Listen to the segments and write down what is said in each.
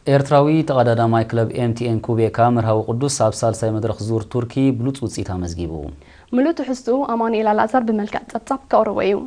ኤርትራዊ ተቀዳዳማይ ክለብ ኤምቲኤን ኩቤካ መርሃዊ ቅዱስ ኣብ ሳልሳይ መድረኽ ዙር ቱርኪ ብሉጽ ውጽኢት ኣመዝጊቡ ሙሉእ ትሕዝትኡ ኣማኑኤል ኣልዓዛር ብመልክዕ ጸብጻብ ከቕርቦ እዩ።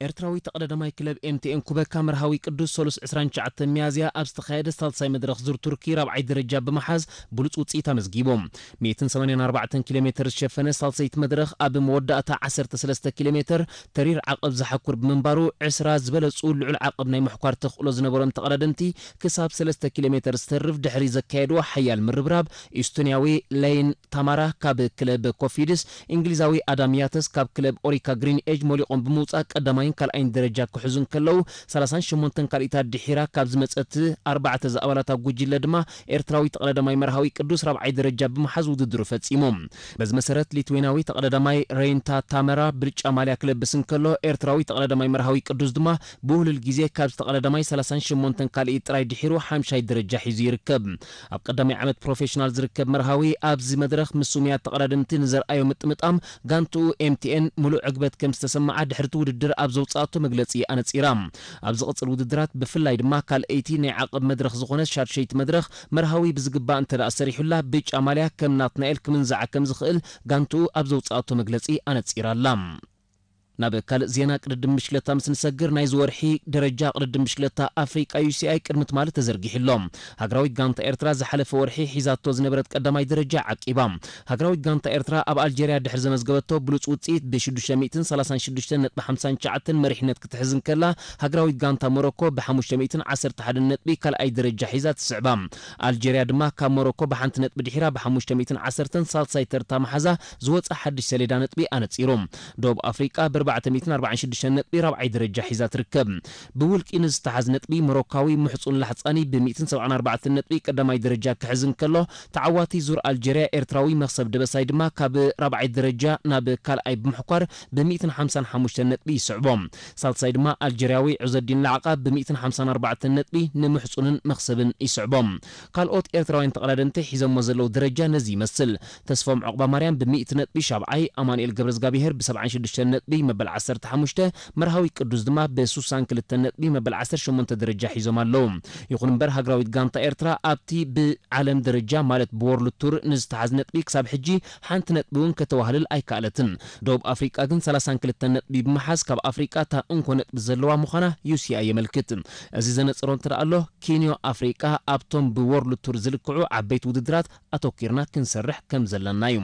ኤርትራዊ ተቀዳዳማይ ክለብ ኤምቲኤን ኩቤካ መርሃዊ ቅዱስ 329 ሚያዝያ ኣብ ዝተኻየደ ሳልሳይ መድረኽ ዙር ቱርኪ ራብዓይ ደረጃ ብምሓዝ ብሉጽ ውጽኢት ኣመዝጊቦም 184 ኪሎ ሜትር ዝሸፈነ ሳልሰይቲ መድረኽ ኣብ መወዳእታ 13 ኪሎ ሜትር ተሪር ዓቐብ ዝሓኩር ብምንባሩ 20 ዝበለጹ ልዑል ዓቐብ ናይ ምሕኳር ተኽእሎ ዝነበሮም ተቐዳደምቲ ክሳብ 3 ኪሎ ሜትር ዝተርፍ ድሕሪ ዘካየድዎ ሓያል ምርብራብ ኢስቶንያዊ ላይን ታማራ ካብ ክለብ ኮፊድስ እንግሊዛዊ ኣዳም ያተስ ካብ ክለብ ኦሪካ ግሪን ኤጅ ሞሊቆም ብምውጻእ ቀዳማይ ካልኣይን ደረጃ ክሕዙን ከለው 38 ካልኢታት ድሒራ ካብ ዝመጸት 4 ዘኣባላት ጉጅለ ድማ ኤርትራዊ ተቀዳዳማይ መርሃዊ ቅዱስ ራብዓይ ደረጃ ብምሓዝ ውድድሩ ፈጺሞም በዚ መሰረት ሊትዌናዊ ተቀዳዳማይ ሬንታ ታመራ ብልጫ ማልያ ክለብስን ከሎ ኤርትራዊ ተቀዳዳማይ መርሃዊ ቅዱስ ድማ ብሁሉል ግዜ ካብ ተቀዳዳማይ 38 ካልኢ ጥራይ ድሒሩ 5ይ ደረጃ ሒዙ ይርከብ ኣብ ቀዳማይ ዓመት ፕሮፌሽናል ዝርከብ መርሃዊ ኣብዚ መድረኽ ምሱምያ ተቀዳደምቲ ንዘርኣዮ ምጥምጣም ጋንቱ ኤምቲኤን ሙሉእ ዕግበት ከም ዝተሰማዓ ድሕርቲ ውድድር ኣብ ዘውጻእቶ መግለጺ ኣነጺራ ኣብ ዝቕጽል ውድድራት ብፍላይ ድማ ካልአይቲ ናይ ዓቐብ መድረኽ ዝኾነ ሻድሸይቲ መድረኽ መርሃዊ ብዝግባእ እንተደኣ ሰሪሑላ ብጫ ማልያ ከም ናትናኤል ክምንዛዕ ከም ዝኽእል ጋንቱ ኣብ ዘውጻእቶ መግለጺ ኣነጺራላ ናብ ካልእ ዜና ቅድድም ምሽክለታ ምስ ንሰግር ናይ ዝወርሒ ደረጃ ቅድድም ምሽክለታ ኣፍሪቃ ዩሲአይ ቅድሚት ማለት ተዘርጊሕሎም ሃገራዊት ጋንታ ኤርትራ ዝሓለፈ ወርሒ ሒዛቶ ዝነበረት ቀዳማይ ደረጃ ዓቂባ ሃገራዊት ጋንታ ኤርትራ ኣብ ኣልጀርያ ድሕሪ ዘመዝገበቶ ብሉጽ ውጽኢት ብ636.59 መሪሕነት ክትሕዝን ከላ ሃገራዊት ጋንታ ሞሮኮ ብ511 ነጥቢ ካልኣይ ደረጃ ሒዛ ትስዕባ ኣልጀርያ ድማ ካብ ሞሮኮ ብሓንቲ ነጥቢ ድሒራ ብ510 ሳልሳይ ተርታ መሓዛ ዝወጻ ሓድሽ ሰሌዳ ነጥቢ ኣነጺሮም ደቡብ ኣፍሪቃ 446 ነጥቢ ራብዓይ ደረጃ ሒዛ ትርከብ ብውልቂ ንዝተሓዝ ነጥቢ ሞሮካዊ ሙሕጹን ላሕጻኒ ብ174 ነጥቢ ቀዳማይ ደረጃ ክሕዝን ከሎ ተዓዋቲ ዙር ኣልጀርያ ኤርትራዊ መክሰብ ደበሳይ ድማ ካብ ራብዓይ ደረጃ ናብ ካልኣይ ብምሕኳር ብ155 ነጥቢ ይስዕቦም ሳልሳይ ድማ ኣልጀርያዊ ዑዘዲን ላዕቃ ብ154 ነጥቢ ንምሕጹንን መክሰብን ይስዕቦም ካልኦት ኤርትራውያን ተቀዳደምቲ ሒዘሞ ዘለው ደረጃ ነዚ ይመስል ተስፎም ዕቁባ ማርያም ብ100 ነጥቢ ሻብዓይ ኣማኑኤል ገብረዝጋቢሄር ብ76 ነጥቢ መበል 15 መርሃዊ ቅዱስ ድማ ብ62 ነጥቢ መበል 18 ደረጃ ሒዞም ኣለው ይኹን እምበር ሃገራዊት ጋንታ ኤርትራ ኣብቲ ብዓለም ደረጃ ማለት ብወርልድ ቱር ንዝተሓዝ ነጥቢ ክሳብ ሕጂ ሓንቲ ነጥቢ እውን ከተዋህልል ኣይከኣለትን ደቡብ ኣፍሪቃ ግን 32 ነጥቢ ብምሓዝ ካብ ኣፍሪቃ እታ እንኮ ነጥቢ ዘለዋ ምዃና ዩሲአይ የመልክት እዚ ዘነጽሮ እንተደኣ ኣሎ ኬንያ ኣፍሪቃ ኣብቶም ብወርልድ ቱር ዝልክዑ ዓበይቲ ውድድራት ኣተኪርና ክንሰርሕ ከም ዘለና እዩ